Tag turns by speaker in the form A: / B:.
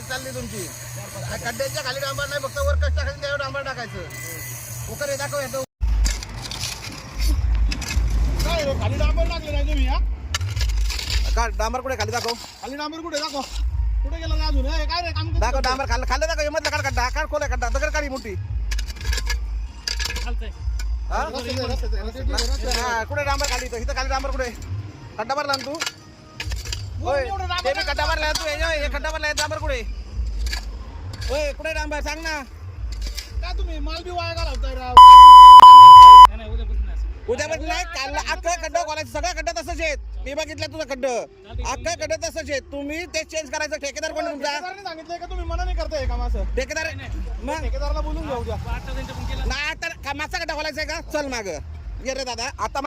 A: चालली तुमची. खड्ड्याच्या खाली डांबर नाही, फक्त वर कष्ट टाकायचं, त्यावर डांबर टाकायचं. उकर दाखव येतो काय रे, खाली डांबर टाकले नाही तुम्ही? का डांबर कुठे खाली दाखव, खाली डांबर कुठे दाखव, कुठे गेला ना अजून? काय रे काम दाखव, डांबर खाल्लं खाल्लं दाखव. मधला काढ खड्डा, काढ खोला खड्डा, दगड काढी मोठी. कुठे डांबर खाली, इथं खाली डांबर कुठे? खड्डा भरला ना तू? होय ते बी खड्डा भरला तू, हे खड्डा भरला डांबर कुठे? होय कुठे डांबर सांग ना. का तुम्ही माल बी वाया घालवताय राव? उद्यापासून नाही, काल अख्खा खड्डा खोलायचं, सगळा खड्डा तसंच आहेत. मी बघितलं तुझं खड्डं, अख्खा खड्डा तसंच आहेत. तुम्ही ते चेंज करायचं. ठेकेदार कोण तुमचा? सांगितलंय का तुम्ही मना नाही करताय काम असं? ठेकेदार मग ठेकेदाराला बोलून जाऊ द्या. नाही आता कामाचा खड्डा खोलायचा आहे का? चल माग ये रे दादा आता.